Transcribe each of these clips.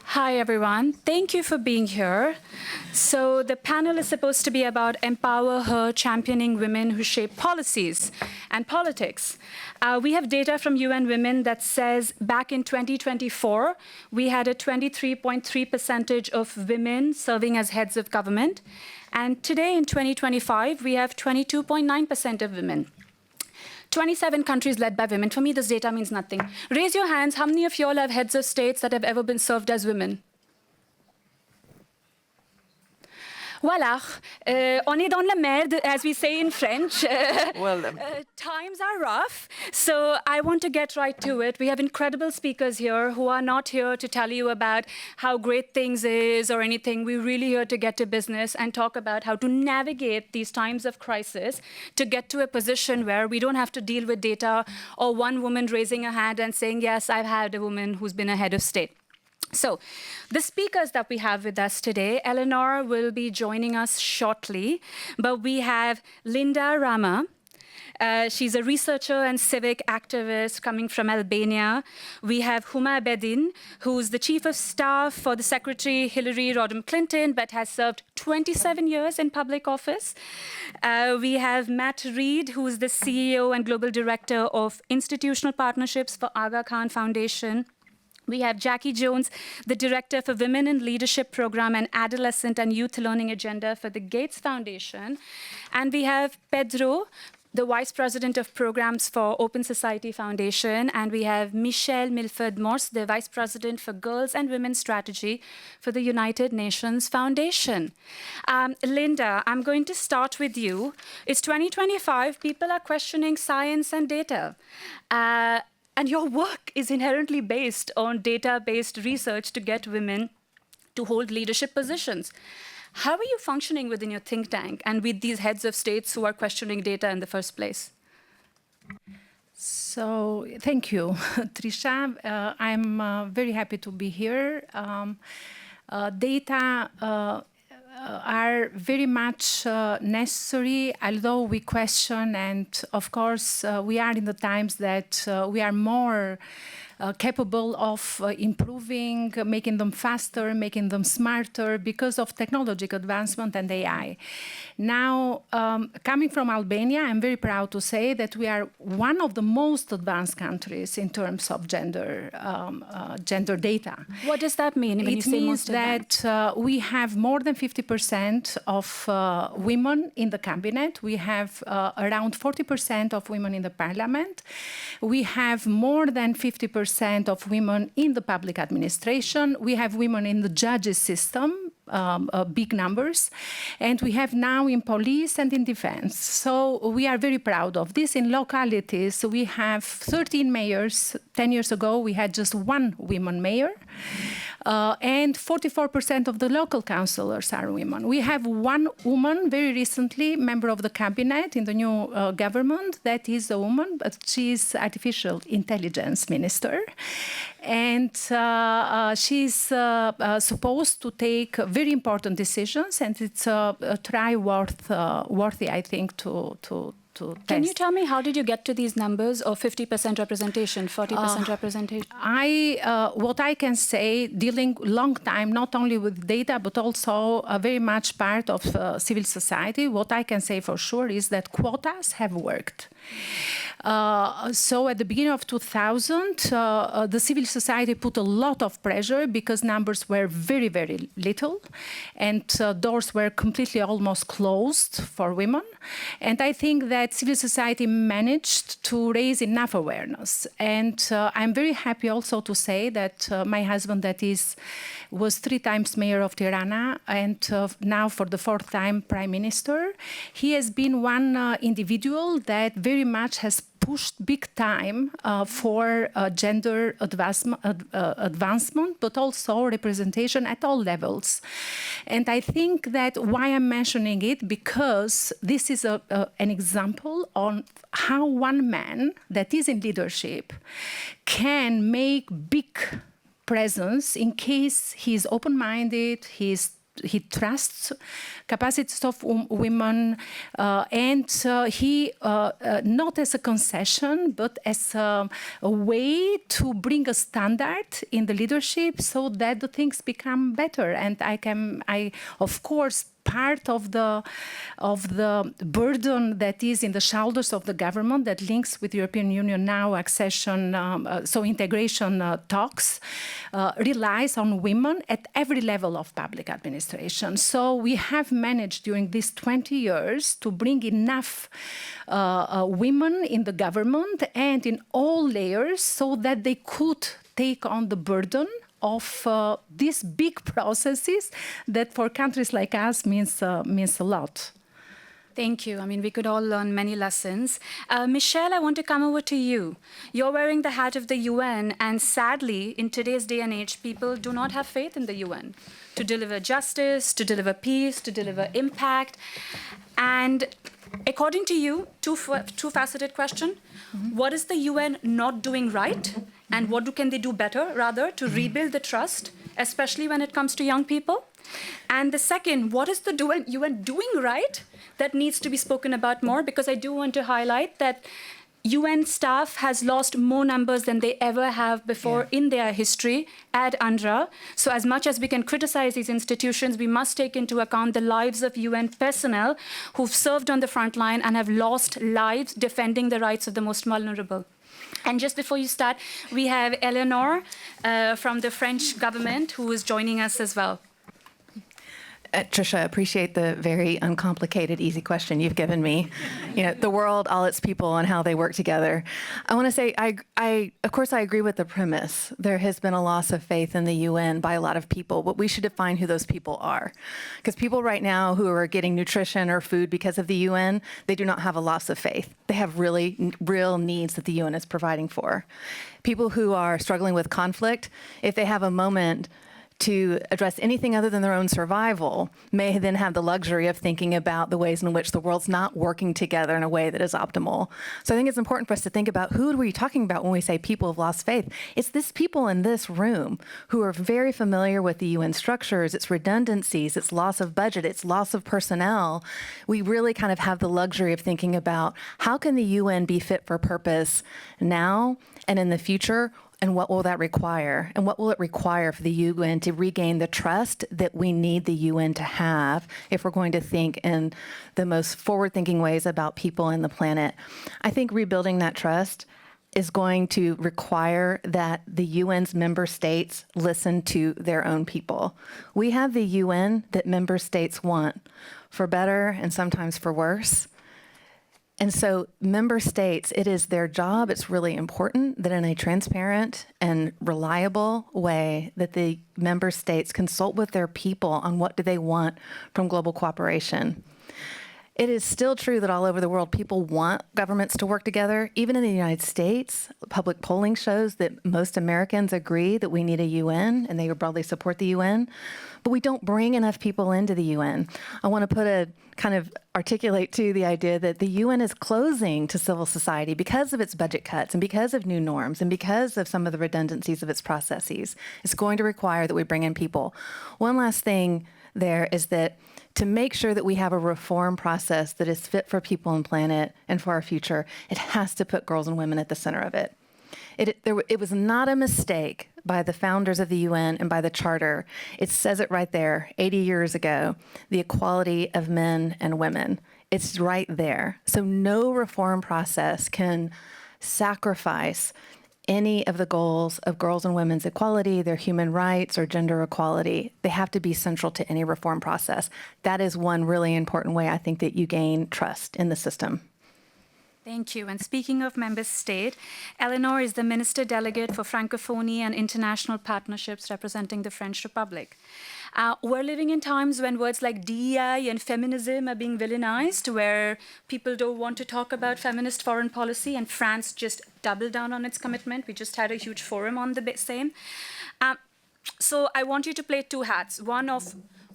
Hi, everyone. Thank you for being here. So the panel is supposed to be about empower her, championing women who shape policies and politics. We have data from UN Women that says back in 2024, we had a 23.3% of women serving as heads of government. And today in 2025, we have 22.9% of women. 27 countries led by women. For me, this data means nothing. Raise your hands. How many of you all have heads of states that have ever been served as women? Voilà, on est dans la merde, as we say in French. Times are rough, so I want to get right to it. We have incredible speakers here who are not here to tell you about how great things is or anything. We're really here to get to business and talk about how to navigate these times of crisis to get to a position where we don't have to deal with data or one woman raising a hand and saying, yes, I've had a woman who's been a head of state. So the speakers that we have with us today, Eléonore will be joining us shortly, but we have Linda Rama. She's a researcher and civic activist coming from Albania. We have Huma Abedin, who's the chief of staff for the Secretary Hillary Rodham Clinton, but has served 27 years in public office. We have Matt Reed, who's the CEO and global director of institutional partnerships for Aga Khan Foundation. We have Jackie Jones, the Director for Women in Leadership Program and Adolescent and Youth Learning Agenda for the Gates Foundation. And we have Pedro, the Vice President of Programs for Open Society Foundation. And we have Michelle Milford Morse, the Vice President for Girls and Women's Strategy for the United Nations Foundation. Linda, I'm going to start with you. It's 2025. People are questioning science and data. And your work is inherently based on data-based research to get women to hold leadership positions. How are you functioning within your think tank and with these heads of states who are questioning data in the first place? So, thank you, Trisha. I'm very happy to be here. Data are very much necessary, although we question, and of course we are in the times that we are more capable of improving, making them faster, making them smarter because of technological advancement and AI. Now, coming from Albania, I'm very proud to say that we are one of the most advanced countries in terms of gender data. What does that mean when you say most advanced? It means that we have more than 50% of women in the cabinet. We have around 40% of women in the parliament. We have more than 50% of women in the public administration. We have women in the judges system, big numbers. And we have now in police and in defense. So we are very proud of this. In localities, we have 13 mayors. 10 years ago, we had just one woman mayor. And 44% of the local councillors are women. We have one woman, very recently, member of the cabinet in the new government. That is a woman, but she's artificial intelligence minister. And she's supposed to take very important decisions, and it's a try worthy, I think, to Can you tell me how did you get to these numbers of 50% representation, 40% representation? What I can say, dealing long time not only with data but also very much part of civil society, what I can say for sure is that quotas have worked. So at the beginning of 2000, the civil society put a lot of pressure because numbers were very, very little, and doors were completely almost closed for women. And I think that civil society managed to raise enough awareness. And I'm very happy also to say that my husband, was 3 times mayor of Tirana and now for the 4th time prime minister. He has been one individual that very much has pushed big time for gender advancement, but also representation at all levels. And I think that why I'm mentioning it, because this is an example on how one man that is in leadership can make big presence in case he's open-minded, he trusts capacities of women, and he, not as a concession, but as a way to bring a standard in the leadership so that the things become better. And I of course, part of the burden that is in the shoulders of the government that links with the European Union now accession, so integration talks, relies on women at every level of public administration. So we have managed during these 20 years to bring enough women in the government and in all layers so that they could take on the burden of these big processes that for countries like us means a lot. Thank you. I mean, we could all learn many lessons. Michelle, I want to come over to you. You're wearing the hat of the UN, and sadly, in today's day and age, people do not have faith in the UN to deliver justice, to deliver peace, to deliver impact. And according to you, two-faceted question, what is the UN not doing right? And what can they do better, rather, to rebuild the trust, especially when it comes to young people? And the second, what is the UN doing right that needs to be spoken about more? Because I do want to highlight that UN staff has lost more numbers than they ever have before in their history at UNRWA. So as much as we can criticize these institutions, we must take into account the lives of UN personnel who've served on the front line and have lost lives defending the rights of the most vulnerable. And just before you start, we have Eléonore from the French government who is joining us as well. Trisha, I appreciate the very uncomplicated, easy question you've given me. You know, the world, all its people, and how they work together. I want to say, of course, I agree with the premise. There has been a loss of faith in the UN by a lot of people, but we should define who those people are. Because people right now who are getting nutrition or food because of the UN, they do not have a loss of faith. They have really real needs that the UN is providing for. People who are struggling with conflict, if they have a moment to address anything other than their own survival, may then have the luxury of thinking about the ways in which the world's not working together in a way that is optimal. So I think it's important for us to think about who are we talking about when we say people have lost faith. It's this people in this room who are very familiar with the UN structures, its redundancies, its loss of budget, its loss of personnel. We really kind of have the luxury of thinking about how can the UN be fit for purpose now and in the future. And what will that require? And what will it require for the UN to regain the trust that we need the UN to have if we're going to think in the most forward-thinking ways about people and the planet? I think rebuilding that trust is going to require that the UN's member states listen to their own people. We have the UN that member states want, for better and sometimes for worse. And so member states, it is their job, it's really important that in a transparent and reliable way that the member states consult with their people on what do they want from global cooperation. It is still true that all over the world, people want governments to work together. Even in the United States, public polling shows that most Americans agree that we need a UN, and they broadly support the UN. But we don't bring enough people into the UN. I want to articulate, too, the idea that the UN is closing to civil society because of its budget cuts and because of new norms and because of some of the redundancies of its processes. It's going to require that we bring in people. One last thing there is that to make sure that we have a reform process that is fit for people and planet and for our future, it has to put girls and women at the center of it. It was not a mistake by the founders of the UN and by the Charter. It says it right there, 80 years ago, the equality of men and women. It's right there. So no reform process can sacrifice any of the goals of girls' and women's equality, their human rights, or gender equality. They have to be central to any reform process. That is one really important way I think that you gain trust in the system. Thank you. And speaking of member state, Eléonore is the Minister Delegate for Francophonie and International Partnerships representing the French Republic. We're living in times when words like DEI and feminism are being villainized, where people don't want to talk about feminist foreign policy, and France just doubled down on its commitment. We just had a huge forum on the same. So I want you to play two hats. One of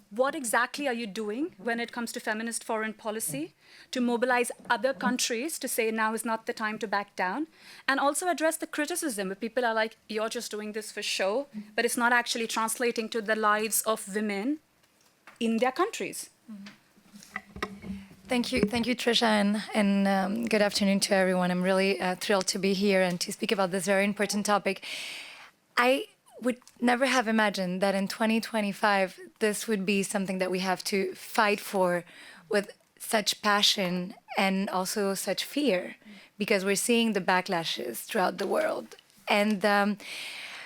what exactly are you doing when it comes to feminist foreign policy to mobilize other countries to say now is not the time to back down, and also address the criticism where people are like, you're just doing this for show, but it's not actually translating to the lives of women in their countries. Thank you, Trisha, and good afternoon to everyone. I'm really thrilled to be here and to speak about this very important topic. I would never have imagined that in 2025, this would be something that we have to fight for with such passion and also such fear, because we're seeing the backlashes throughout the world. And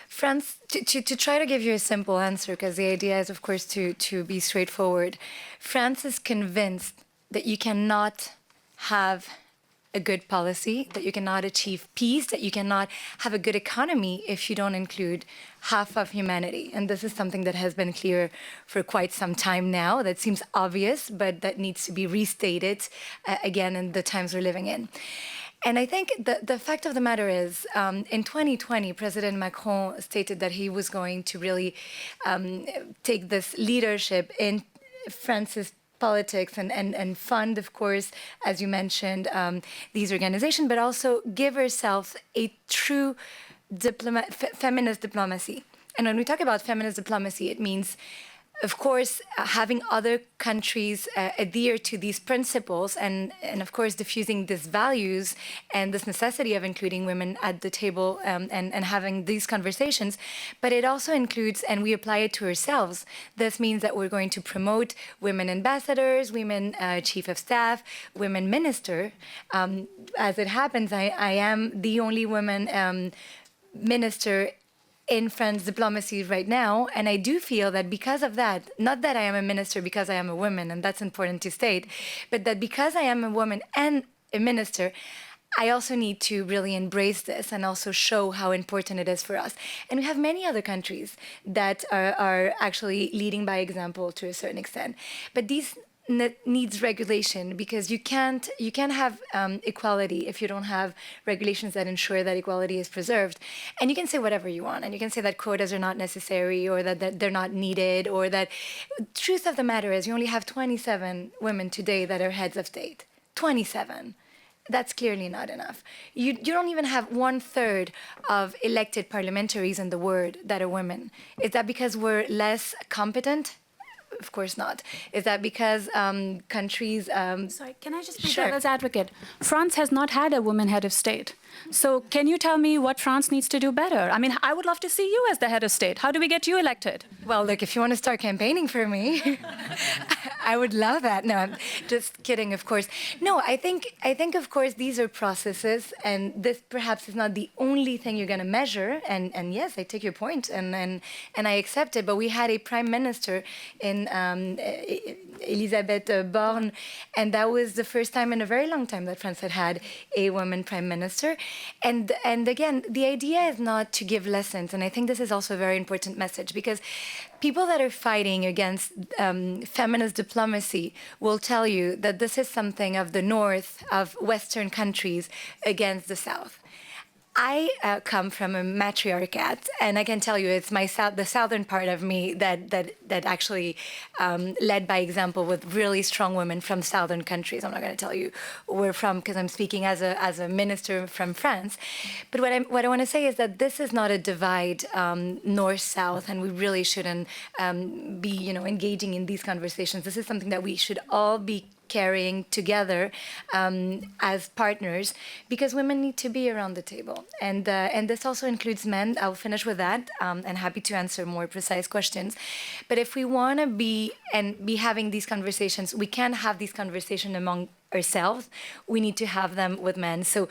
France, to try to give you a simple answer, because the idea is, of course, to be straightforward, France is convinced that you cannot have a good policy, that you cannot achieve peace, that you cannot have a good economy if you don't include half of humanity. And this is something that has been clear for quite some time now. That seems obvious, but that needs to be restated again in the times we're living in. And I think the fact of the matter is, in 2020, President Macron stated that he was going to really take this leadership in France's politics and fund, of course, as you mentioned, these organizations, but also give herself a true feminist diplomacy. And when we talk about feminist diplomacy, it means, of course, having other countries adhere to these principles and of course, diffusing these values and this necessity of including women at the table and having these conversations. But it also includes, and we apply it to ourselves, this means that we're going to promote women ambassadors, women chief of staff, women minister. As it happens, I am the only woman minister in French diplomacy right now, and I do feel that because of that, not that I am a minister because I am a woman, and that's important to state, but that because I am a woman and a minister, I also need to really embrace this and also show how important it is for us. And we have many other countries that are actually leading by example to a certain extent. But these needs regulation, because you can't have equality if you don't have regulations that ensure that equality is preserved. And you can say whatever you want, and you can say that quotas are not necessary, or that they're not needed, or that truth of the matter is you only have 27 women today that are heads of state. 27. That's clearly not enough. You don't even have 1/3 of elected parliamentaries in the world that are women. Is that because we're less competent? Of course not. Is that because countries... Sorry, can I just be Sure. devil's advocate? France has not had a woman head of state. So can you tell me what France needs to do better? I mean, I would love to see you as the head of state. How do we get you elected? Well, look, if you want to start campaigning for me, I would love that. No, I'm just kidding, of course. No, I think, of course, these are processes, and this perhaps is not the only thing you're going to measure. And yes, I take your point, and I accept it. But we had a prime minister in Elisabeth Borne, and that was the first time in a very long time that France had a woman prime minister. And again, the idea is not to give lessons, and I think this is also a very important message, because people that are fighting against feminist diplomacy will tell you that this is something of the North, of Western countries against the South. I come from a matriarchat, and I can tell you it's the southern part of me that actually led by example with really strong women from southern countries. I'm not going to tell you where we're from because I'm speaking as a minister from France. But what I want to say is that this is not a divide north-south, and we really shouldn't be engaging in these conversations. This is something that we should all be carrying together as partners, because women need to be around the table. And this also includes men. I'll finish with that, and happy to answer more precise questions. But if we want to be having these conversations, we can't have these conversations among ourselves. We need to have them with men. So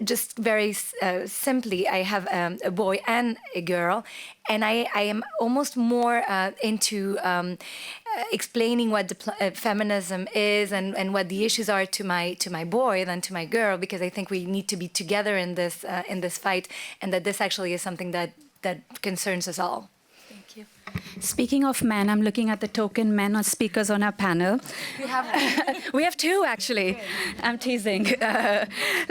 just very simply, I have a boy and a girl, and I am almost more into explaining what feminism is and what the issues are to my boy than to my girl, because I think we need to be together in this fight, and that this actually is something that concerns us all. Thank Thank you. Speaking of men, I'm looking at the token men or speakers on our panel. We have two, actually. I'm teasing.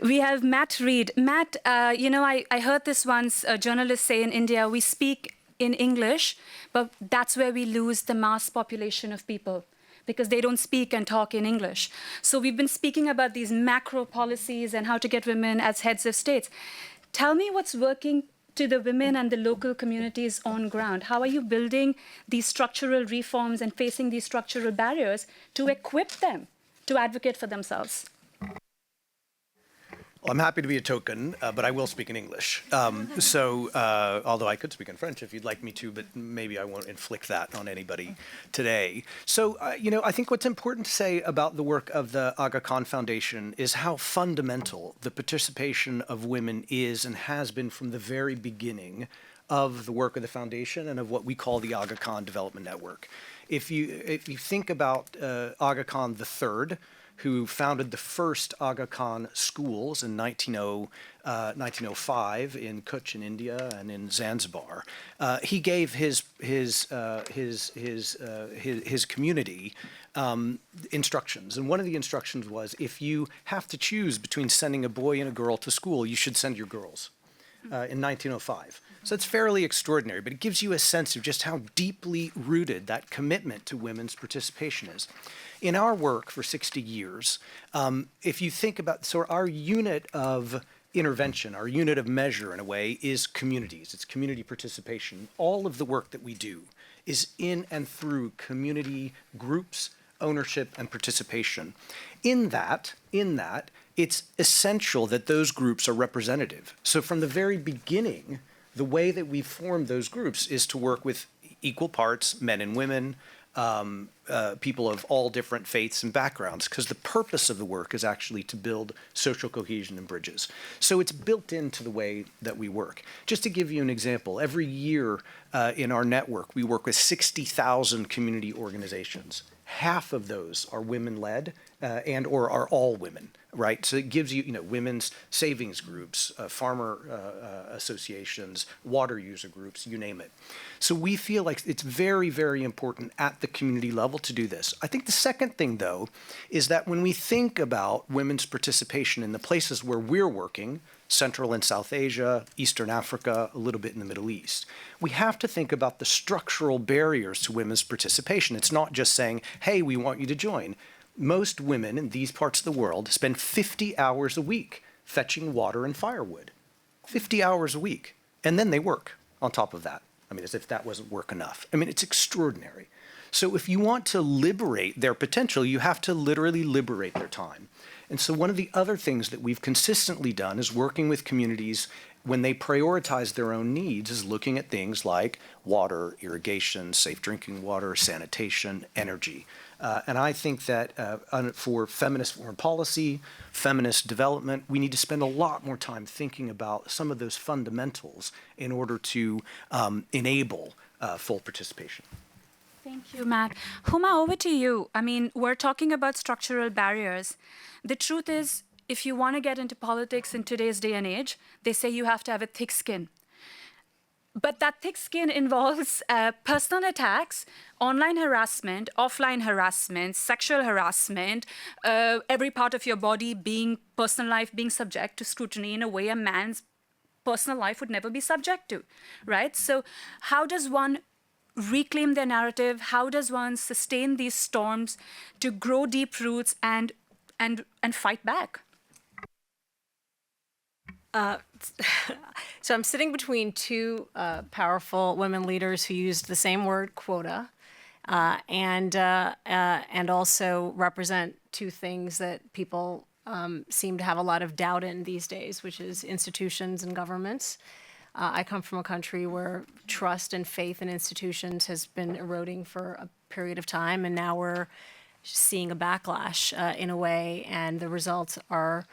We have Matt Reed. Matt, I heard this once, a journalist say in India, we speak in English, but that's where we lose the mass population of people, because they don't speak and talk in English. So we've been speaking about these macro policies and how to get women as heads of states. Tell me what's working to the women and the local communities on ground. How are you building these structural reforms and facing these structural barriers to equip them to advocate for themselves? Well, I'm happy to be a token, but I will speak in English. Although I could speak in French if you'd like me to, but maybe I won't inflict that on anybody today. So, I think what's important to say about the work of the Aga Khan Foundation is how fundamental the participation of women is and has been from the very beginning of the work of the foundation and of what we call the Aga Khan Development Network. If you think about Aga Khan III, who founded the first Aga Khan schools in 1905 in Kutch in India and in Zanzibar. He gave his community instructions, and one of the instructions was, if you have to choose between sending a boy and a girl to school, you should send your girls. In 1905. So it's fairly extraordinary, but it gives you a sense of just how deeply rooted that commitment to women's participation is. In our work for 60 years, if you think about, so our unit of intervention, our unit of measure in a way, is communities. It's community participation. All of the work that we do is in and through community groups, ownership, and participation. In that, it's essential that those groups are representative. So from the very beginning, the way that we formed those groups is to work with equal parts, men and women, people of all different faiths and backgrounds, because the purpose of the work is actually to build social cohesion and bridges. So it's built into the way that we work. Just to give you an example, every year in our network, we work with 60,000 community organizations. Half of those are women-led and or are all women, right? So it gives you, women's savings groups, farmer associations, water user groups, you name it. So we feel like it's very, very important at the community level to do this. I think the second thing, though, is that when we think about women's participation in the places where we're working, Central and South Asia, Eastern Africa, a little bit in the Middle East, we have to think about the structural barriers to women's participation. It's not just saying, hey, we want you to join. Most women in these parts of the world spend 50 hours a week fetching water and firewood. 50 hours a week. And then they work on top of that. I mean, as if that wasn't work enough. I mean, it's extraordinary. So if you want to liberate their potential, you have to literally liberate their time. And so one of the other things that we've consistently done is working with communities when they prioritize their own needs is looking at things like water, irrigation, safe drinking water, sanitation, energy. And I think that for feminist foreign policy, feminist development, we need to spend a lot more time thinking about some of those fundamentals in order to enable full participation. Thank you, Matt. Huma, over to you. I mean, we're talking about structural barriers. The truth is, if you want to get into politics in today's day and age, they say you have to have a thick skin. But that thick skin involves personal attacks, online harassment, offline harassment, sexual harassment, every part of your body being, personal life being subject to scrutiny in a way a man's personal life would never be subject to, right? So how does one reclaim their narrative? How does one sustain these storms to grow deep roots and fight back? So I'm sitting between two powerful women leaders who used the same word, quota, and also represent two things that people seem to have a lot of doubt in these days, which is institutions and governments. I come from a country where trust and faith in institutions has been eroding for a period of time, and now we're seeing a backlash in a way, and the results are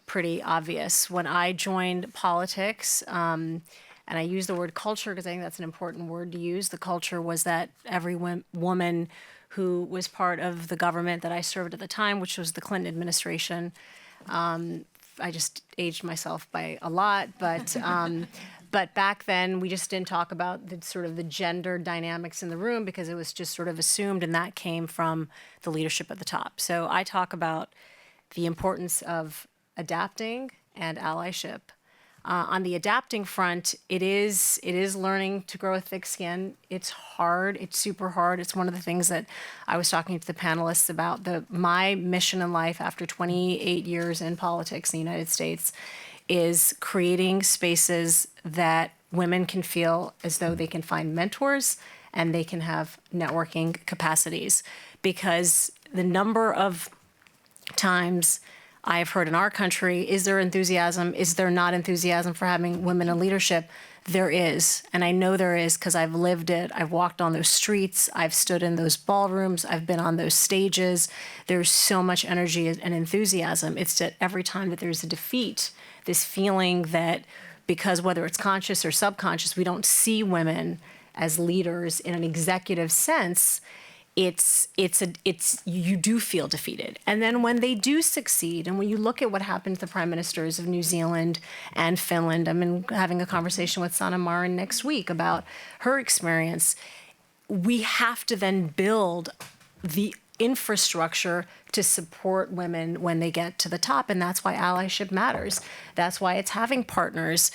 pretty obvious. When I joined politics, and I use the word culture because I think that's an important word to use, the culture was that every woman who was part of the government that I served at the time, which was the Clinton administration, I just aged myself by a lot, but But back then, we just didn't talk about the sort of the gender dynamics in the room because it was just sort of assumed, and that came from the leadership at the top. So I talk about the importance of adapting and allyship. On the adapting front, it is learning to grow a thick skin. It's hard. It's super hard. It's one of the things that I was talking to the panelists about. My mission in life after 28 years in politics in the United States is creating spaces that women can feel as though they can find mentors and they can have networking capacities. Because the number of times I've heard in our country, is there enthusiasm? Is there not enthusiasm for having women in leadership? There is. And I know there is because I've lived it. I've walked on those streets. I've stood in those ballrooms. I've been on those stages. There's so much energy and enthusiasm. It's that every time that there's a defeat, this feeling that because whether it's conscious or subconscious, we don't see women as leaders in an executive sense, you do feel defeated. And then when they do succeed, and when you look at what happened to the prime ministers of New Zealand and Finland, I'm having a conversation with Sanna Marin next week about her experience, we have to then build the infrastructure to support women when they get to the top. And that's why allyship matters. That's why it's having partners,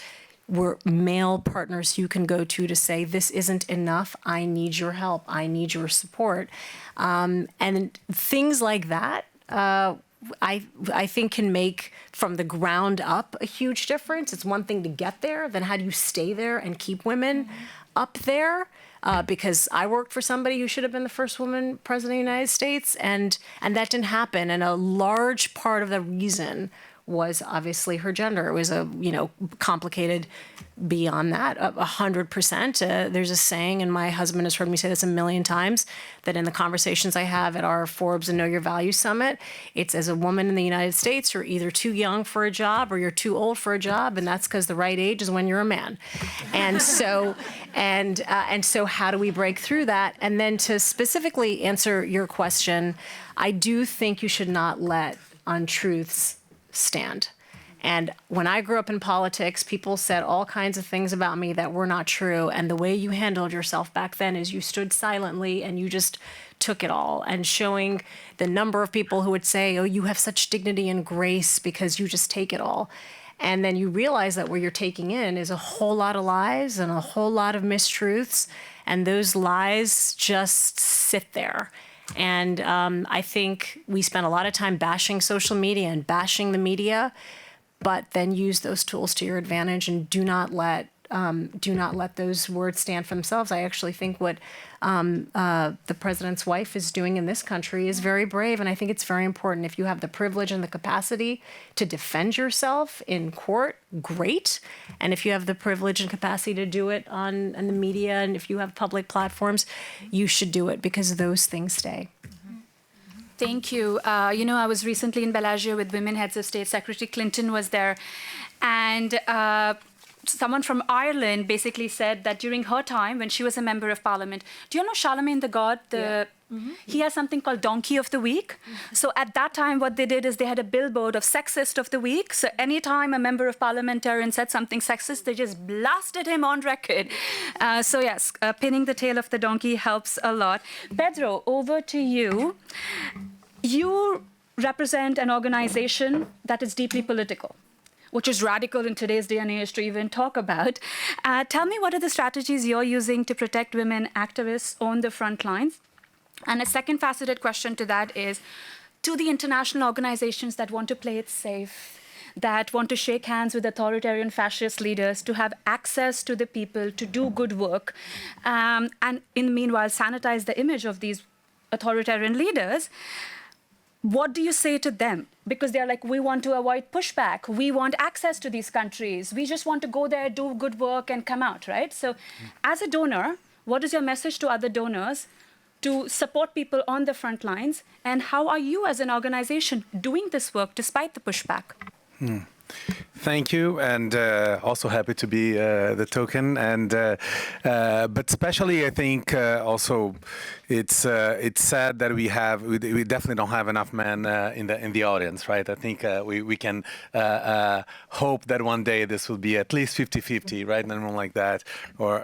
were male partners you can go to say, this isn't enough, I need your help, I need your support. And things like that, I think can make, from the ground up, a huge difference. It's one thing to get there, then how do you stay there and keep women up there? Because I worked for somebody who should have been the first woman president of the United States, and that didn't happen. And a large part of the reason was obviously her gender. It was complicated beyond that, 100%. There's a saying, and my husband has heard me say this a million times, that in the conversations I have at our Forbes and Know Your Value Summit, it's as a woman in the United States, you're either too young for a job or you're too old for a job, and that's because the right age is when you're a man. And so, and so how do we break through that? And then to specifically answer your question, I do think you should not let untruths stand. And when I grew up in politics, people said all kinds of things about me that were not true. And the way you handled yourself back then is you stood silently and you just took it all. And showing the number of people who would say, oh, you have such dignity and grace because you just take it all. And then you realize that what you're taking in is a whole lot of lies and a whole lot of mistruths. And those lies just sit there. And I think we spend a lot of time bashing social media and bashing the media, but then use those tools to your advantage and do not let those words stand for themselves. I actually think what the president's wife is doing in this country is very brave, and I think it's very important. If you have the privilege and the capacity to defend yourself in court, great. And if you have the privilege and capacity to do it on the media, and if you have public platforms, you should do it because those things stay. Thank you. I was recently in Bellagio with women heads of state. Secretary Clinton was there. And someone from Ireland basically said that during her time, when she was a member of parliament, do you know Charlemagne the God? He has something called Donkey of the Week. So at that time, what they did is they had a billboard of Sexist of the Week. So anytime a member of parliamentarian said something sexist, they just blasted him on record. So yes, pinning the tail of the donkey helps a lot. Pedro, over to you. You represent an organization that is deeply political, which is radical in today's day and age to even talk about. Tell me, what are the strategies you're using to protect women activists on the front lines? And a second faceted question to that is, to the international organizations that want to play it safe, that want to shake hands with authoritarian fascist leaders, to have access to the people, to do good work, and in the meanwhile sanitize the image of these authoritarian leaders, what do you say to them? Because they're like, we want to avoid pushback. We want access to these countries. We just want to go there, do good work, and come out, right? So as a donor, what is your message to other donors to support people on the front lines? And how are you as an organization doing this work despite the pushback? Thank you, and also happy to be the token. And but especially, I think also it's sad that we definitely don't have enough men in the audience, right? I think we can hope that one day this will be at least 50-50, right? Something like that, or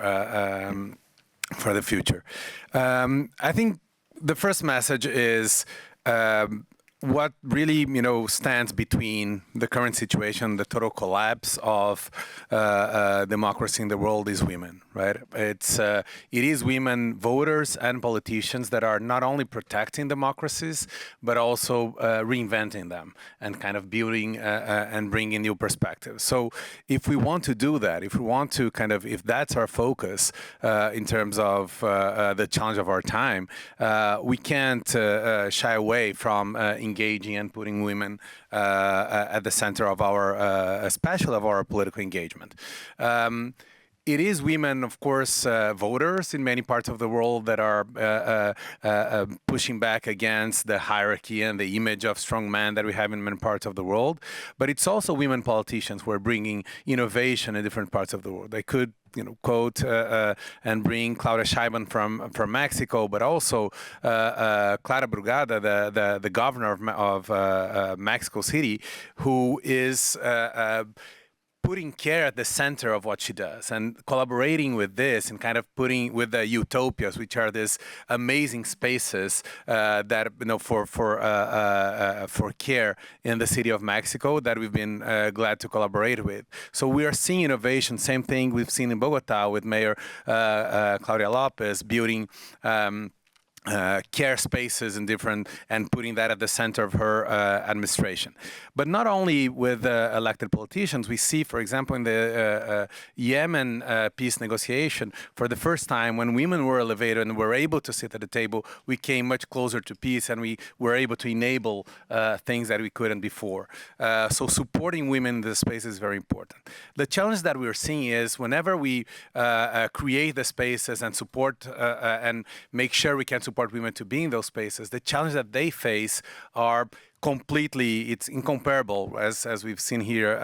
for the future. I think the first message is. What really, stands between the current situation, the total collapse of democracy in the world is women, right? It is women voters and politicians that are not only protecting democracies, but also reinventing them and kind of building and bringing new perspectives. So if we want to do that, if we want to if that's our focus in terms of the challenge of our time, we can't shy away from engaging and putting women at the center of especially of our political engagement. It is women, of course, voters in many parts of the world that are pushing back against the hierarchy and the image of strong men that we have in many parts of the world. But it's also women politicians who are bringing innovation in different parts of the world. They could quote and bring Claudia Sheinbaum from Mexico, but also Clara Brugada, the governor of Mexico City, who is putting care at the center of what she does and collaborating with this and kind of putting with the utopias, which are these amazing spaces that for care in the city of Mexico that we've been glad to collaborate with. So we are seeing innovation, same thing we've seen in Bogota with Mayor Claudia Lopez building care spaces and putting that at the center of her administration. But not only with elected politicians, we see, for example, in the Yemen peace negotiation, for the first time, when women were elevated and were able to sit at the table, we came much closer to peace and we were able to enable things that we couldn't before. So supporting women in this space is very important. The challenge that we're seeing is whenever we create the spaces and support and make sure we can support women to be in those spaces, the challenge that they face are it's incomparable as we've seen here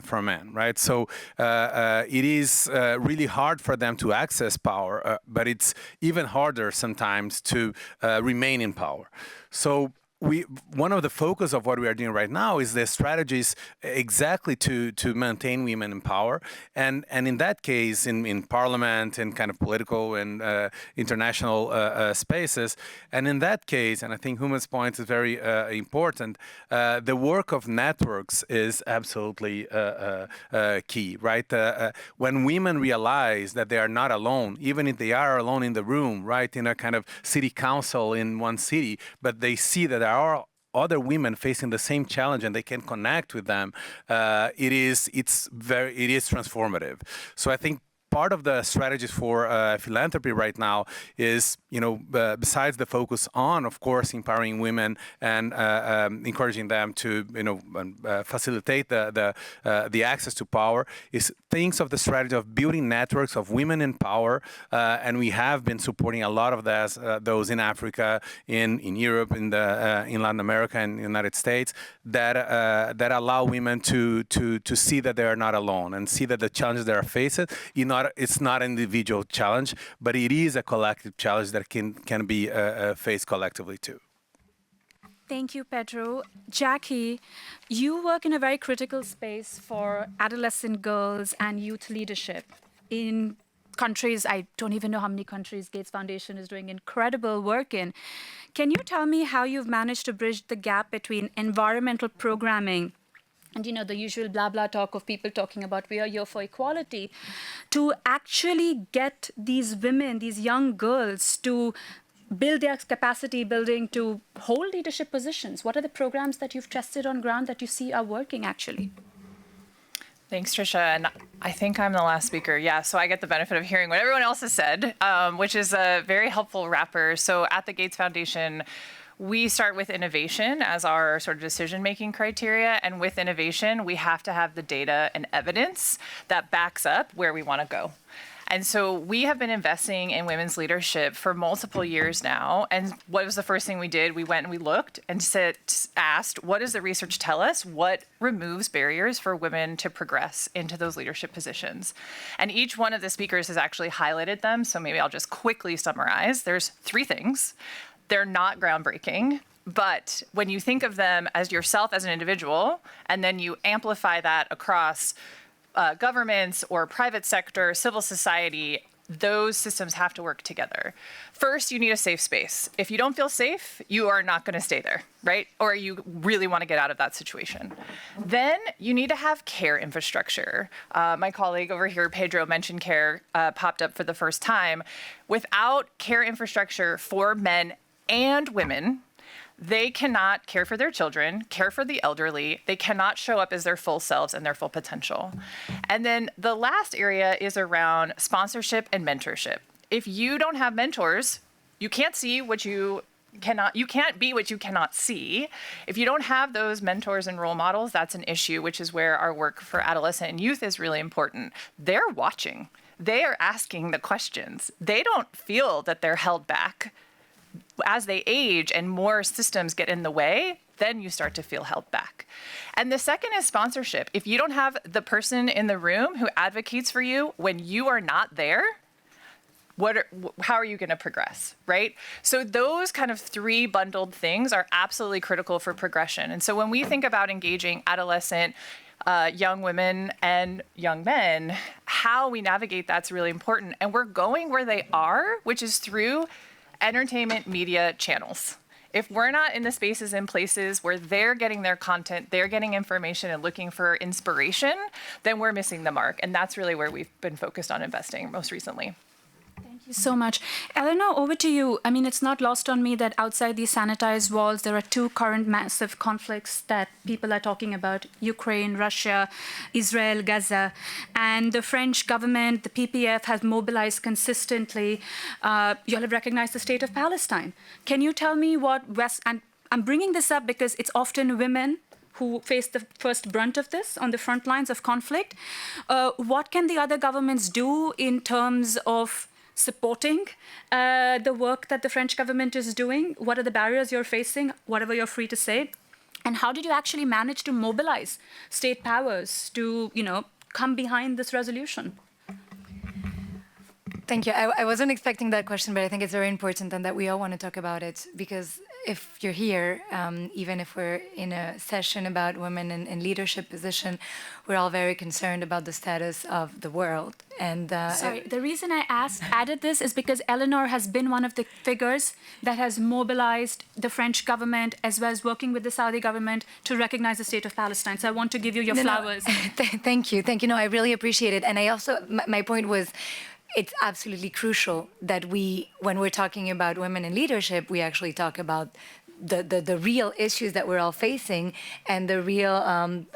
from men, right? So it is really hard for them to access power, but it's even harder sometimes to remain in power. So one of the focus of what we are doing right now is the strategies exactly to maintain women in power, and in that case, in parliament and kind of political and international spaces, and in that case, and I think Huma's point is very important. The work of networks is absolutely key, right? When women realize that they are not alone, even if they are alone in the room, right, in a kind of city council in one city, but they see that there are other women facing the same challenge and they can connect with them, it is transformative. So I think part of the strategies for philanthropy right now is, besides the focus on, of course, empowering women and encouraging them to, facilitate the access to power, is thinks of the strategy of building networks of women in power, and we have been supporting a lot of those in Africa, in Europe, in Latin America, and the United States, that allow women to see that they are not alone and see that the challenges they are facing, it's not an individual challenge, but it is a collective challenge that can be faced collectively too. Thank you, Pedro. Jackie, you work in a very critical space for adolescent girls and youth leadership in countries, I don't even know how many countries Gates Foundation is doing incredible work in. Can you tell me how you've managed to bridge the gap between environmental programming and, the usual blah, blah talk of people talking about we are here for equality, to actually get these women, these young girls, to build their capacity building to hold leadership positions? What are the programs that you've tested on ground that you see are working, actually? Thanks, Trisha. And I think I'm the last speaker. Yeah, so I get the benefit of hearing what everyone else has said, which is a very helpful wrapper. So at the Gates Foundation, we start with innovation as our sort of decision-making criteria. And with innovation, we have to have the data and evidence that backs up where we want to go. And so we have been investing in women's leadership for multiple years now. And what was the first thing we did? We went and we looked and asked, what does the research tell us? What removes barriers for women to progress into those leadership positions? And each one of the speakers has actually highlighted them. So maybe I'll just quickly summarize. There's 3 things. They're not groundbreaking. But when you think of them as yourself as an individual, and then you amplify that across governments or private sector, civil society, those systems have to work together. First, you need a safe space. If you don't feel safe, you are not going to stay there, right? Or you really want to get out of that situation. Then you need to have care infrastructure. My colleague over here, Pedro, mentioned care popped up for the first time. Without care infrastructure for men and women, they cannot care for their children, care for the elderly. They cannot show up as their full selves and their full potential. And then the last area is around sponsorship and mentorship. If you don't have mentors, you can't see what you can't be what you cannot see. If you don't have those mentors and role models, that's an issue, which is where our work for adolescent and youth is really important. They're watching. They are asking the questions. They don't feel that they're held back. As they age and more systems get in the way, then you start to feel held back. And the second is sponsorship. If you don't have the person in the room who advocates for you when you are not there, how are you going to progress, right? So those kind of 3 bundled things are absolutely critical for progression. And so when we think about engaging adolescent young women and young men, how we navigate that's really important. And we're going where they are, which is through entertainment media channels. If we're not in the spaces and places where they're getting their content, they're getting information and looking for inspiration, then we're missing the mark. And that's really where we've been focused on investing most recently. Thank you so much. Eléonore, over to you. I mean, it's not lost on me that outside these sanitized walls, there are 2 current massive conflicts that people are talking about: Ukraine, Russia, Israel, Gaza. And the French government, the PPF, has mobilized consistently. You'll have recognized the state of Palestine. Can you tell me and I'm bringing this up because it's often women who face the first brunt of this on the front lines of conflict. What can the other governments do in terms of supporting the work that the French government is doing? What are the barriers you're facing, whatever you're free to say? And how did you actually manage to mobilize state powers to, come behind this resolution? Thank you. I wasn't expecting that question, but I think it's very important and that we all want to talk about it, because if you're here, even if we're in a session about women in leadership position, we're all very concerned about the status of the world. And sorry, the reason I added this is because Eléonore has been one of the figures that has mobilized the French government as well as working with the Saudi government to recognize the state of Palestine. So I want to give you your flowers. Thank you. No, I really appreciate it. And I also, my point was, it's absolutely crucial that when we're talking about women in leadership, we actually talk about the real issues that we're all facing and the real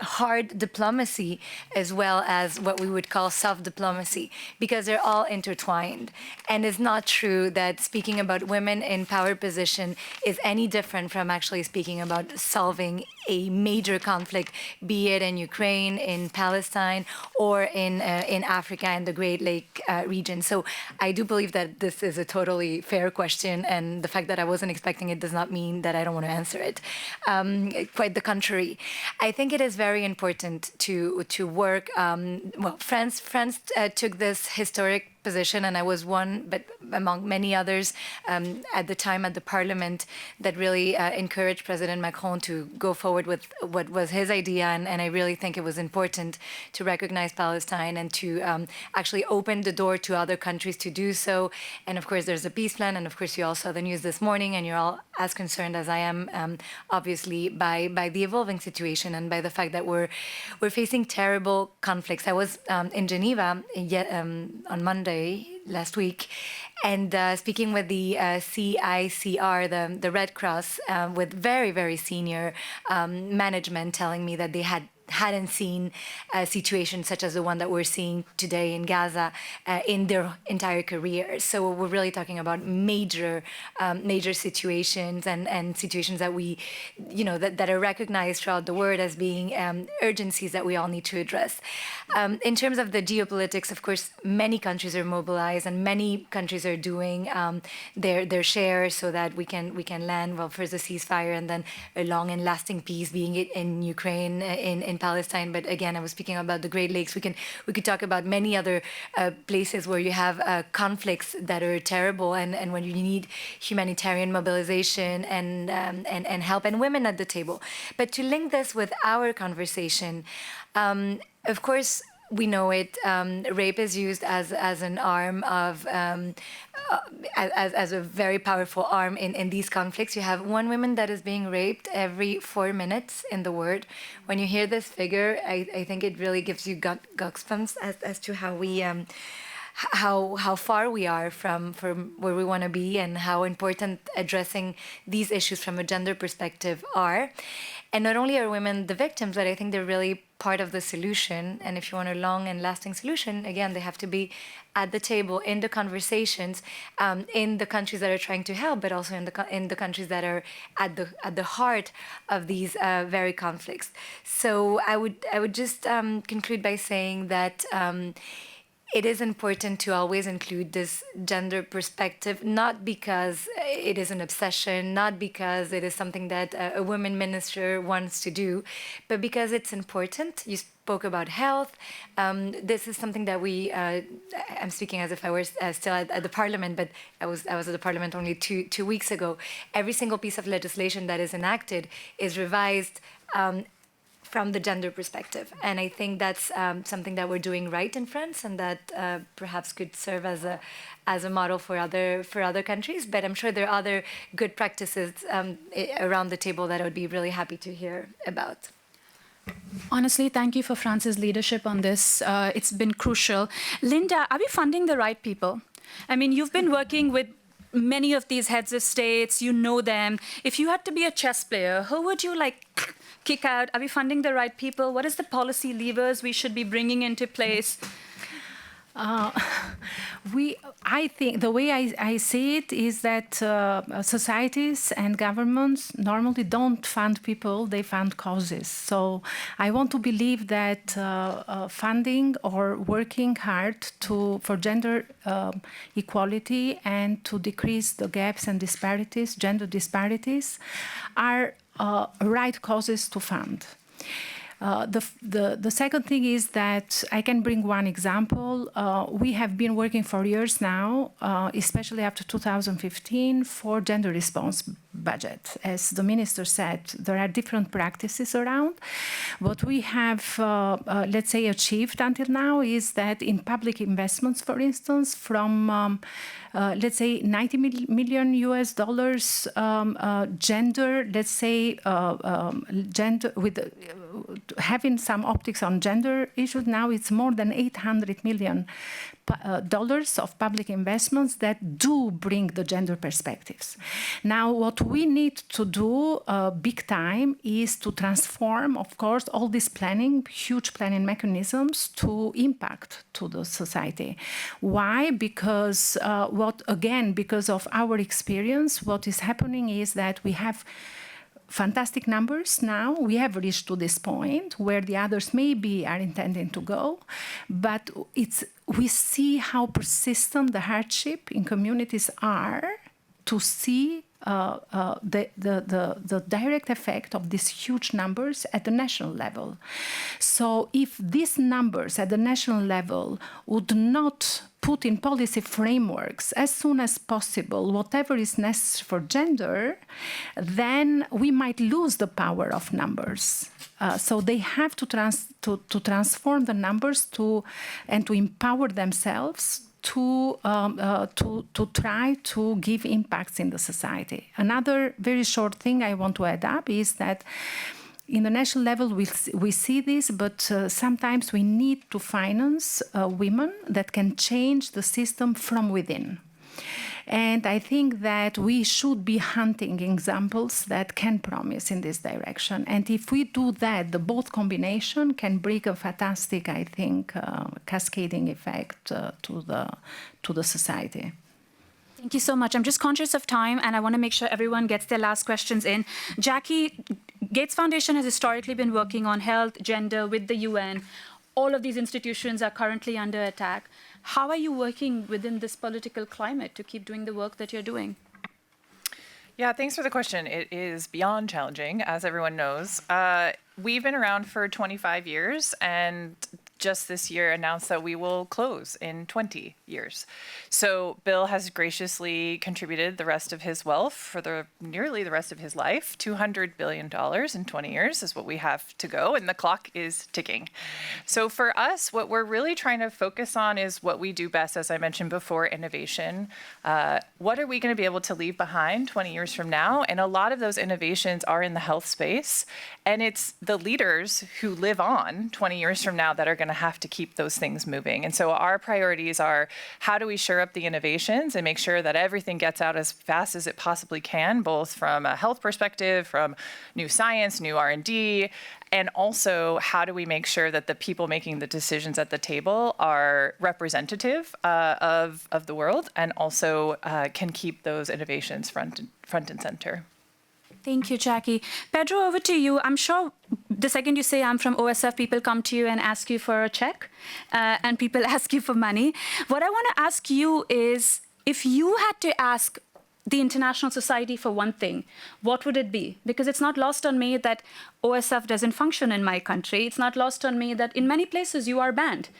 hard diplomacy, as well as what we would call soft diplomacy, because they're all intertwined. And it's not true that speaking about women in power position is any different from actually speaking about solving a major conflict, be it in Ukraine, in Palestine, or in Africa and the Great Lake region. So I do believe that this is a totally fair question, and the fact that I wasn't expecting it does not mean that I don't want to answer it. Quite the contrary. I think it is very important to work. France took this historic position, and I was one, but among many others at the time at the parliament, that really encouraged President Macron to go forward with what was his idea. And I really think it was important to recognize Palestine and to actually open the door to other countries to do so. And of course, there's a peace plan. And of course, you all saw the news this morning, and you're all as concerned as I am, obviously, by the evolving situation and by the fact that we're facing terrible conflicts. I was in Geneva on Monday last week, and speaking with the CICR, the Red Cross, with very, very senior management, telling me that they had hadn't seen situations such as the one that we're seeing today in Gaza in their entire careers. So we're really talking about major situations and situations that we, that are recognized throughout the world as being urgencies that we all need to address. In terms of the geopolitics, of course, many countries are mobilized and many countries are doing their share so that we can land, well, first a ceasefire and then a long and lasting peace, being it in Ukraine, in Palestine. But again, I was speaking about the Great Lakes. We could talk about many other places where you have conflicts that are terrible and when you need humanitarian mobilization and help and women at the table. But to link this with our conversation, of course, we know it. Rape is used as an arm of, as a very powerful arm in these conflicts. You have one woman that is being raped every 4 minutes in the world. When you hear this figure, I think it really gives you goosebumps as to how we. How far we are from where we want to be and how important addressing these issues from a gender perspective are. And not only are women the victims, but I think they're really part of the solution. And if you want a long and lasting solution, again, they have to be at the table in the conversations in the countries that are trying to help, but also in the countries that are at the heart of these very conflicts. So I would just conclude by saying that it is important to always include this gender perspective, not because it is an obsession, not because it is something that a women minister wants to do, but because it's important. You spoke about health. This is something that I'm speaking as if I were still at the parliament, but I was at the parliament only two weeks ago. Every single piece of legislation that is enacted is revised from the gender perspective. And I think that's something that we're doing right in France and that perhaps could serve as a model for other countries. But I'm sure there are other good practices around the table that I would be really happy to hear about. Honestly, thank you for France's leadership on this. It's been crucial. Linda, are we funding the right people? I mean, you've been working with many of these heads of states, you know them. If you had to be a chess player, who would you kick out? Are we funding the right people? What is the policy levers we should be bringing into place? I think the way I see it is that societies and governments normally don't fund people, they fund causes. So I want to believe that funding or working hard for gender equality and to decrease the gaps and disparities, gender disparities, are right causes to fund. The second thing is that I can bring one example. We have been working for years now, especially after 2015, for gender response budget. As the minister said, there are different practices around. What we have, let's say, achieved until now is that in public investments, for instance, from let's say $90 million US dollars, gender, let's say, gender with having some optics on gender issues, now it's more than $800 million dollars of public investments that do bring the gender perspectives. Now, what we need to do big time is to transform, of course, all this planning, huge planning mechanisms to impact to the society. Why? Because because of our experience, what is happening is that we have fantastic numbers now. We have reached to this point where the others maybe are intending to go, but we see how persistent the hardship in communities are to see the direct effect of these huge numbers at the national level. So if these numbers at the national level would not put in policy frameworks as soon as possible, whatever is necessary for gender, then we might lose the power of numbers. So they have to transform the numbers and to empower themselves to try to give impacts in the society. Another very short thing I want to add up is that in the national level, we see this, but sometimes we need to finance women that can change the system from within. And I think that we should be hunting examples that can promise in this direction. And if we do that, the both combination can bring a fantastic, I think, cascading effect to the society. Thank you so much. I'm just conscious of time, and I want to make sure everyone gets their last questions in. Jackie, Gates Foundation has historically been working on health, gender with the UN. All of these institutions are currently under attack. How are you working within this political climate to keep doing the work that you're doing? Yeah, thanks for the question. It is beyond challenging, as everyone knows. We've been around for 25 years, and just this year announced that we will close in 20 years. So Bill has graciously contributed the rest of his wealth for nearly the rest of his life. $200 billion in 20 years is what we have to go, and the clock is ticking. So for us, what we're really trying to focus on is what we do best, as I mentioned before, innovation. What are we going to be able to leave behind 20 years from now? And a lot of those innovations are in the health space, and it's the leaders who live on 20 years from now that are going to have to keep those things moving. And so our priorities are, how do we shore up the innovations and make sure that everything gets out as fast as it possibly can, both from a health perspective, from new science, new R&D, and also how do we make sure that the people making the decisions at the table are representative of the world, and also can keep those innovations front and center. Thank you, Jackie. Pedro, over to you. I'm sure the second you say I'm from OSF, people come to you and ask you for a check, and people ask you for money. What I want to ask you is, if you had to ask the international society for one thing, what would it be? Because it's not lost on me that OSF doesn't function in my country. It's not lost on me that in many places you are banned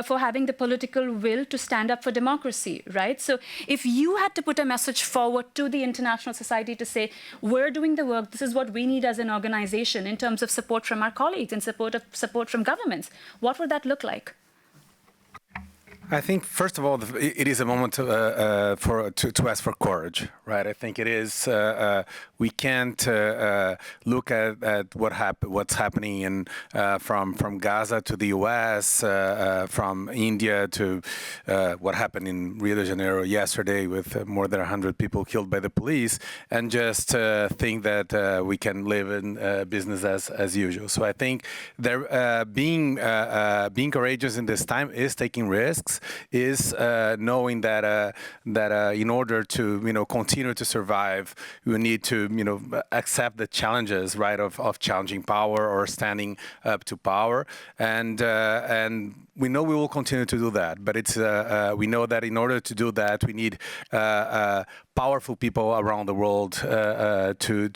for having the political will to stand up for democracy, right? So if you had to put a message forward to the international society to say, we're doing the work, this is what we need as an organization in terms of support from our colleagues and support from governments, what would that look like? I think, first of all, it is a moment to ask for courage, right? I think it is. We can't look at what's happening from Gaza to the U.S., from India to what happened in Rio de Janeiro yesterday with more than 100 people killed by the police, and just think that we can live in business as usual. So I think being courageous in this time is taking risks. Is knowing that in order to continue to survive, we need to accept the challenges, right, of challenging power or standing up to power, and we know we will continue to do that. But it's we know that in order to do that, we need powerful people around the world to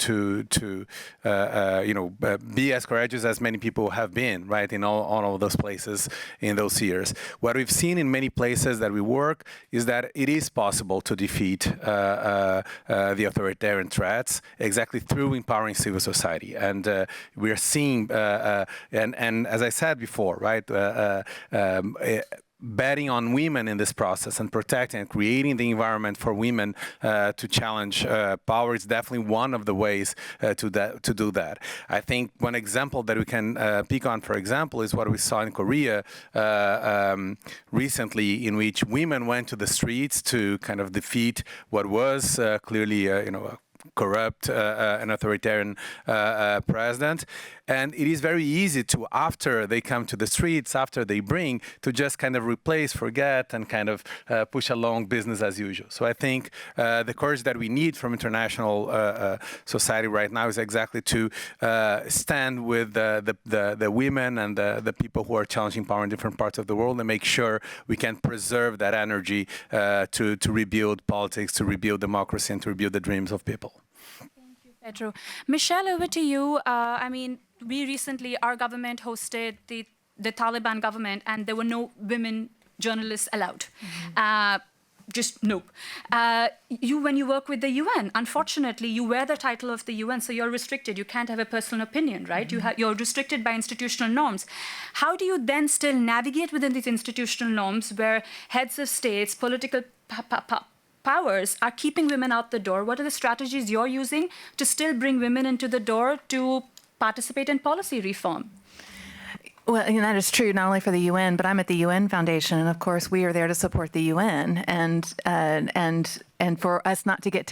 be as courageous as many people have been, right, in all of those places in those years. What we've seen in many places that we work is that it is possible to defeat the authoritarian threats exactly through empowering civil society, and we are seeing and as I said before, right. Betting on women in this process and protecting and creating the environment for women to challenge power is definitely one of the ways to do that. I think one example that we can pick on, for example, is what we saw in Korea recently, in which women went to the streets to kind of defeat what was clearly, corrupt and authoritarian president. And it is very easy to, after they come to the streets, after they bring, to just kind of replace, forget, and kind of push along business as usual. So I think the courage that we need from international society right now is exactly to stand with the women and the people who are challenging power in different parts of the world, and make sure we can preserve that energy to rebuild politics, to rebuild democracy, and to rebuild the dreams of people. Pedro. Michelle, over to you. We recently, our government hosted the Taliban government, and there were no women journalists allowed. Just nope. When you work with the UN, unfortunately, you wear the title of the UN, so you're restricted. You can't have a personal opinion, right? You're restricted by institutional norms. How do you then still navigate within these institutional norms where heads of states, political powers are keeping women out the door? What are the strategies you're using to still bring women into the door to participate in policy reform? Well, that is true not only for the UN, but I'm at the UN Foundation, and of course we are there to support the UN. And and for us not to get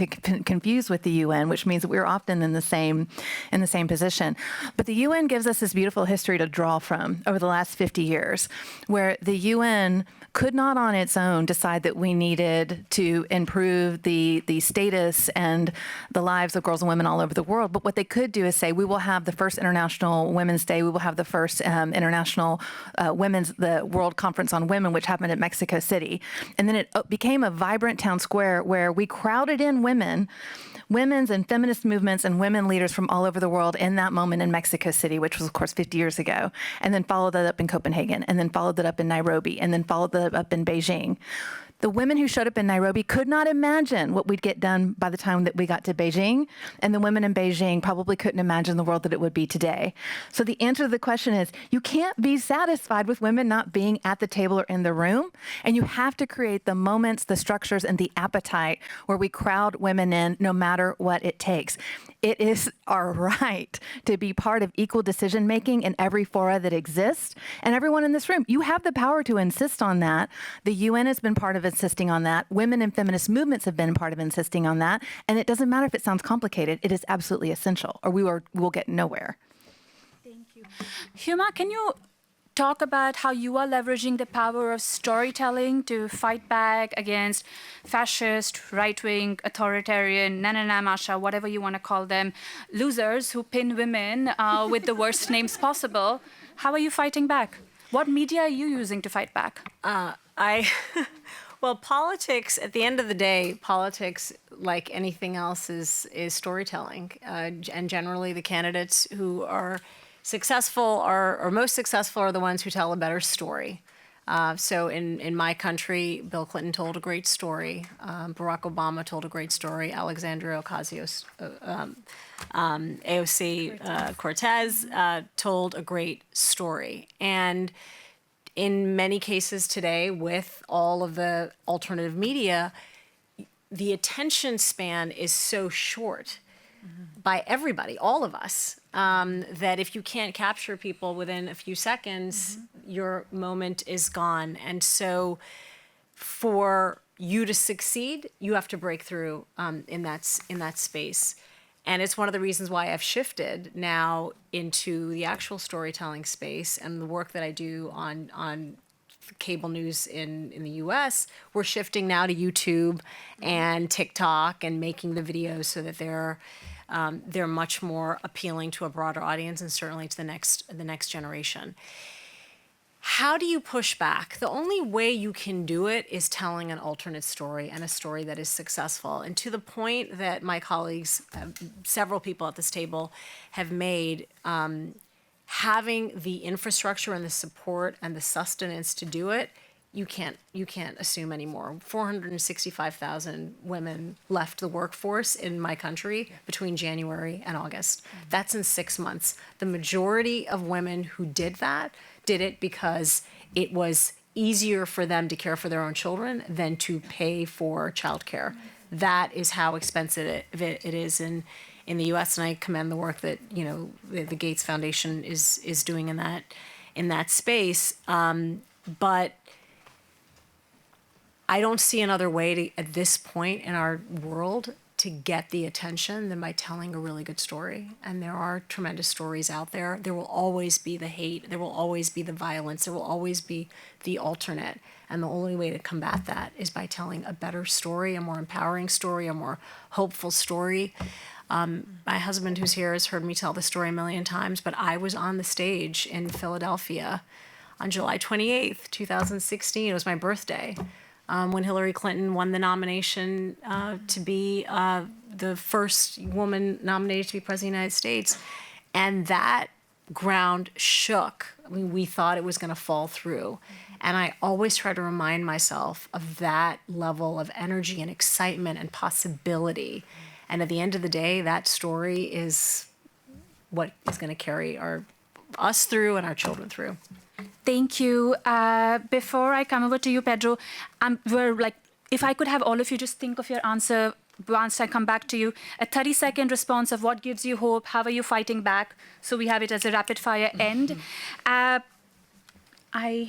confused with the UN, which means that we're often in the same position. But the UN gives us this beautiful history to draw from over the last 50 years, where the UN could not on its own decide that we needed to improve the status and the lives of girls and women all over the world. But what they could do is say, we will have the first International Women's Day, we will have the first International the World Conference on Women, which happened at Mexico City. And then it became a vibrant town square where we crowded in women's and feminist movements and women leaders from all over the world in that moment in Mexico City, which was, of course, 50 years ago, and then followed that up in Copenhagen, and then followed that up in Nairobi, and then followed that up in Beijing. The women who showed up in Nairobi could not imagine what we'd get done by the time that we got to Beijing, and the women in Beijing probably couldn't imagine the world that it would be today. So the answer to the question is, you can't be satisfied with women not being at the table or in the room, and you have to create the moments, the structures, and the appetite where we crowd women in no matter what it takes. It is our right to be part of equal decision-making in every fora that exists, and everyone in this room, you have the power to insist on that. The UN has been part of insisting on that. Women and feminist movements have been part of insisting on that, and it doesn't matter if it sounds complicated. It is absolutely essential, or we'll get nowhere. Thank you. Huma, can you talk about how you are leveraging the power of storytelling to fight back against fascist, right-wing, authoritarian, masha, whatever you want to call them, losers who pin women with the worst names possible? How are you fighting back? What media are you using to fight back? Well, politics, at the end of the day, politics, like anything else, is storytelling. And generally, the candidates who are successful or most successful are the ones who tell a better story. So in my country, Bill Clinton told a great story. Barack Obama told a great story. Alexandria Ocasio-Cortez told a great story. And in many cases today, with all of the alternative media, the attention span is so short by everybody, all of us, that if you can't capture people within a few seconds, your moment is gone. And so for you to succeed, you have to break through in that space. And it's one of the reasons why I've shifted now into the actual storytelling space and the work that I do on cable news in the US. We're shifting now to YouTube and TikTok and making the videos so that they're much more appealing to a broader audience and certainly to the next generation. How do you push back? The only way you can do it is telling an alternate story and a story that is successful. And to the point that my colleagues, several people at this table, have made, having the infrastructure and the support and the sustenance to do it, you can't assume anymore. 465,000 women left the workforce in my country between January and August. That's in 6 months. The majority of women who did it because it was easier for them to care for their own children than to pay for childcare. That is how expensive it is in the U.S. And I commend the work that the Gates Foundation is doing in that space. But I don't see another way at this point in our world to get the attention than by telling a really good story. And there are tremendous stories out there. There will always be the hate. There will always be the violence. There will always be the alternate. And the only way to combat that is by telling a better story, a more empowering story, a more hopeful story. My husband, who's here, has heard me tell the story a million times, but I was on the stage in Philadelphia on July 28th, 2016. It was my birthday. When Hillary Clinton won the nomination to be the first woman nominated to be president of the United States. And that ground shook. I mean, we thought it was going to fall through. And I always try to remind myself of that level of energy and excitement and possibility. And at the end of the day, that story is what is going to carry us through and our children through. Thank you. Before I come over to you, Pedro, if I could have all of you just think of your answer once I come back to you, a 30-second response of what gives you hope, how are you fighting back, so we have it as a rapid-fire end. I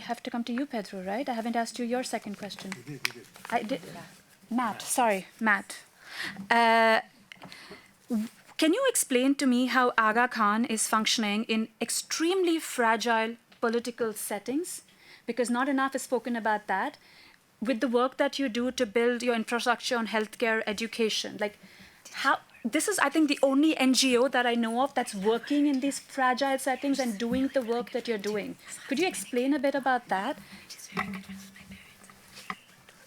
have to come to you, Pedro, right? I haven't asked you your second question. You did. I did. Matt. Can you explain to me how Aga Khan is functioning in extremely fragile political settings? Because not enough is spoken about that. With the work that you do to build your infrastructure on healthcare, education, like how, this is, I think, the only NGO that I know of that's working in these fragile settings and doing the work that you're doing. Could you explain a bit about that?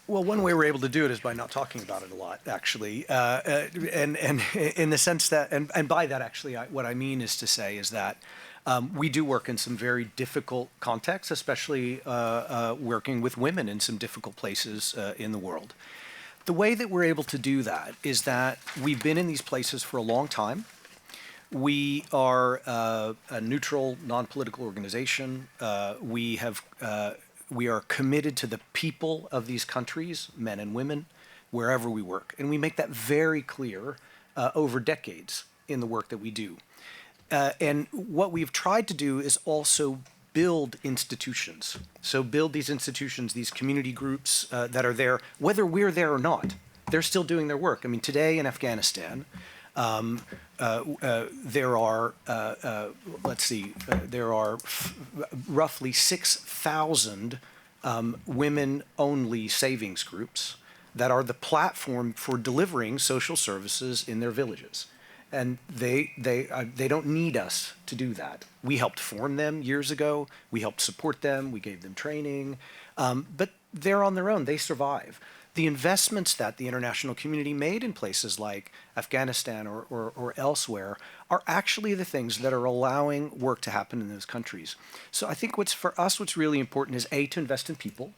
Well, one way we're able to do it is by not talking about it a lot, actually, and in the sense that, and by that, actually, what I mean is to say is that we do work in some very difficult contexts, especially working with women in some difficult places in the world. The way that we're able to do that is that we've been in these places for a long time. We are a neutral, non-political organization. We are committed to the people of these countries, men and women, wherever we work. And we make that very clear over decades in the work that we do. And what we've tried to do is also build institutions. So build these institutions, these community groups that are there, whether we're there or not. They're still doing their work. I mean, today in Afghanistan, there are, there are roughly 6,000 women-only savings groups that are the platform for delivering social services in their villages. And they don't need us to do that. We helped form them years ago. We helped support them. We gave them training. But they're on their own. They survive. The investments that the international community made in places like Afghanistan or elsewhere are actually the things that are allowing work to happen in those countries. So I think what's really important is to invest in people,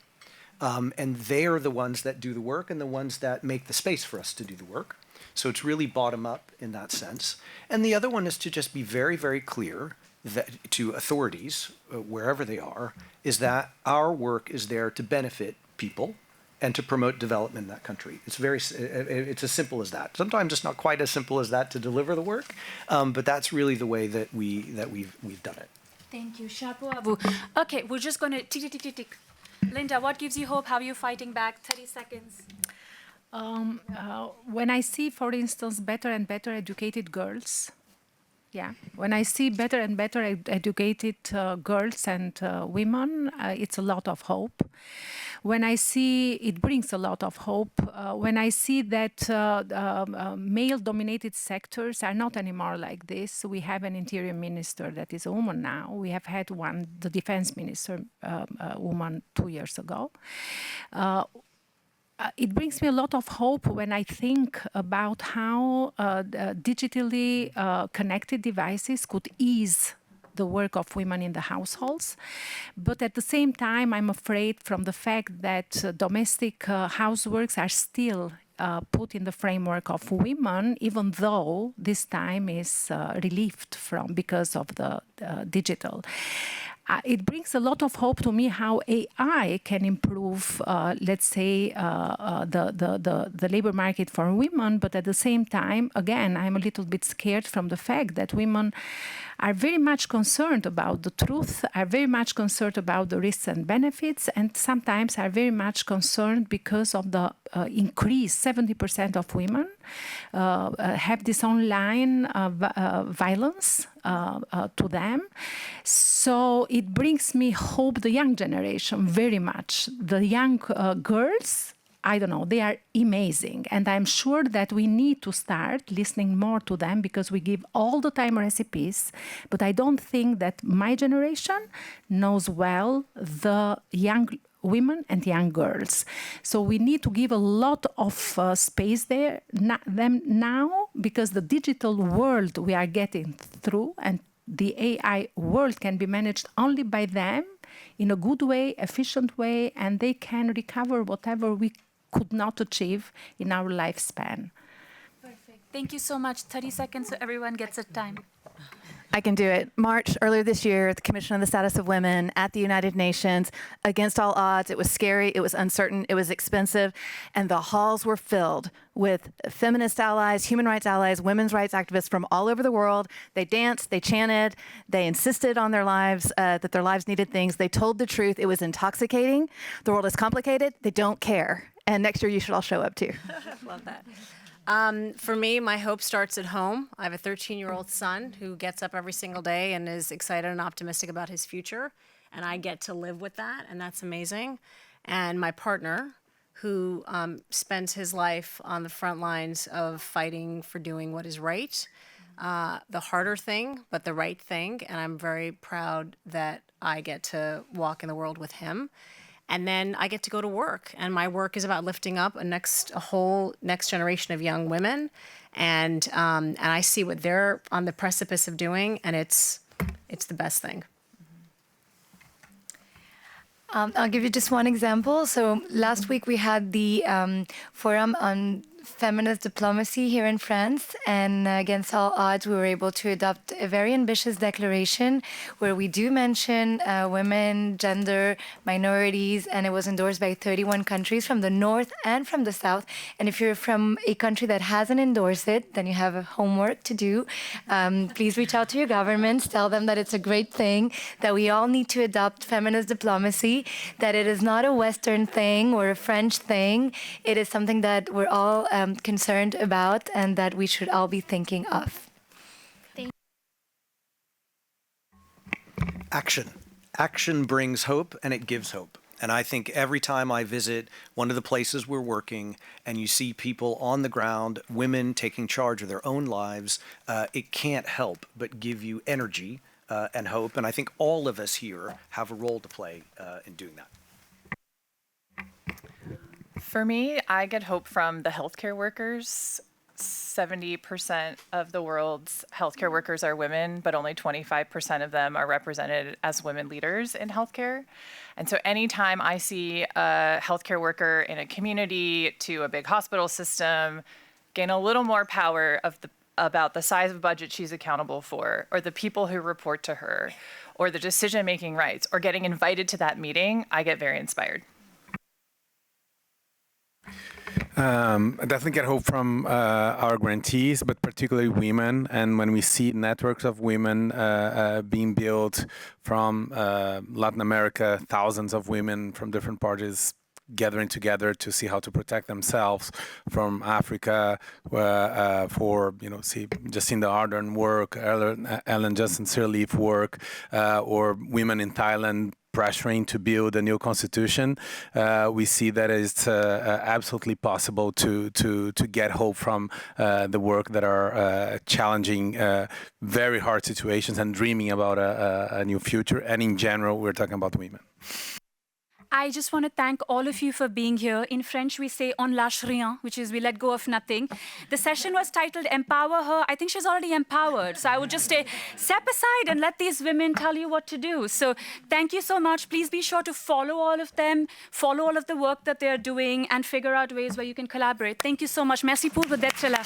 and they are the ones that do the work and the ones that make the space for us to do the work. So it's really bottom up in that sense. And the other one is to just be very, very clear that to authorities, wherever they are, is that our work is there to benefit people and to promote development in that country. It's as simple as that. Sometimes it's not quite as simple as that to deliver the work, but that's really the way that we've done it. Thank you, chapeau à vous. Okay, we're just going to tick. Linda, what gives you hope? How are you fighting back? 30 seconds. When I see, for instance, better and better educated girls, when I see better and better educated girls and women, it's a lot of hope. When I see, it brings a lot of hope. When I see that male-dominated sectors are not anymore like this, we have an interior minister that is a woman now. We have had one, the defense minister, woman 2 years ago. It brings me a lot of hope when I think about how digitally connected devices could ease the work of women in the households. But at the same time, I'm afraid from the fact that domestic houseworks are still put in the framework of women, even though this time is relieved from because of the digital. It brings a lot of hope to me how AI can improve, let's say, the labor market for women. But at the same time, again, I'm a little bit scared from the fact that women are very much concerned about the truth, are very much concerned about the risks and benefits, and sometimes are very much concerned because of the increase. 70% of women have this online violence to them. So it brings me hope, the young generation, very much. The young girls, I don't know, they are amazing. And I'm sure that we need to start listening more to them because we give all the time recipes. But I don't think that my generation knows well the young women and young girls. So we need to give a lot of space there them now, because the digital world we are getting through and the AI world can be managed only by them in a good way, efficient way, and they can recover whatever we could not achieve in our lifespan. Perfect. Thank you so much. 30 seconds so everyone gets a time. I can do it. March earlier this year, the Commission on the Status of Women at the United Nations, against all odds. It was scary, it was uncertain, it was expensive, and the halls were filled with feminist allies, human rights allies, women's rights activists from all over the world. They danced, they chanted, they insisted on their lives, that their lives needed things. They told the truth. It was intoxicating. The world is complicated. They don't care. And next year you should all show up too. Love that. For me, my hope starts at home. I have a 13-year-old son who gets up every single day and is excited and optimistic about his future. And I get to live with that, and that's amazing. And my partner, who spends his life on the front lines of fighting for doing what is right. The harder thing, but the right thing. And I'm very proud that I get to walk in the world with him. And then I get to go to work. And my work is about lifting up a whole next generation of young women. And I see what they're on the precipice of doing, and it's the best thing. I'll give you just one example. So last week we had the Forum on Feminist Diplomacy here in France, and against all odds we were able to adopt a very ambitious declaration where we do mention women, gender, minorities, and it was endorsed by 31 countries from the north and from the south. And if you're from a country that hasn't endorsed it, then you have a homework to do. Please reach out to your governments, tell them that it's a great thing, that we all need to adopt feminist diplomacy, that it is not a Western thing or a French thing. It is something that we're all concerned about and that we should all be thinking of. Action. Action brings hope, and it gives hope. And I think every time I visit one of the places we're working and you see people on the ground, women taking charge of their own lives, it can't help but give you energy and hope. And I think all of us here have a role to play in doing that. For me, I get hope from the healthcare workers. 70% of the world's healthcare workers are women, but only 25% of them are represented as women leaders in healthcare. And so anytime I see a healthcare worker in a community to a big hospital system gain a little more power about the size of budget she's accountable for, or the people who report to her, or the decision-making rights, or getting invited to that meeting, I get very inspired. I definitely get hope from our grantees, but particularly women. And when we see networks of women being built from Latin America, thousands of women from different parties gathering together to see how to protect themselves, from Africa for, see Jacinda Ardern work, Ellen Johnson Sirleaf work, or women in Thailand pressuring to build a new constitution. We see that it's absolutely possible to get hope from the work that are challenging very hard situations and dreaming about a new future. And in general, we're talking about women. I just want to thank all of you for being here. In French, we say on lâche rien, which is we let go of nothing. The session was titled Empower Her. I think she's already empowered. So I would just say, step aside and let these women tell you what to do. So thank you so much. Please be sure to follow all of them, follow all of the work that they're doing, and figure out ways where you can collaborate. Thank you so much. Merci pour votre d'être là.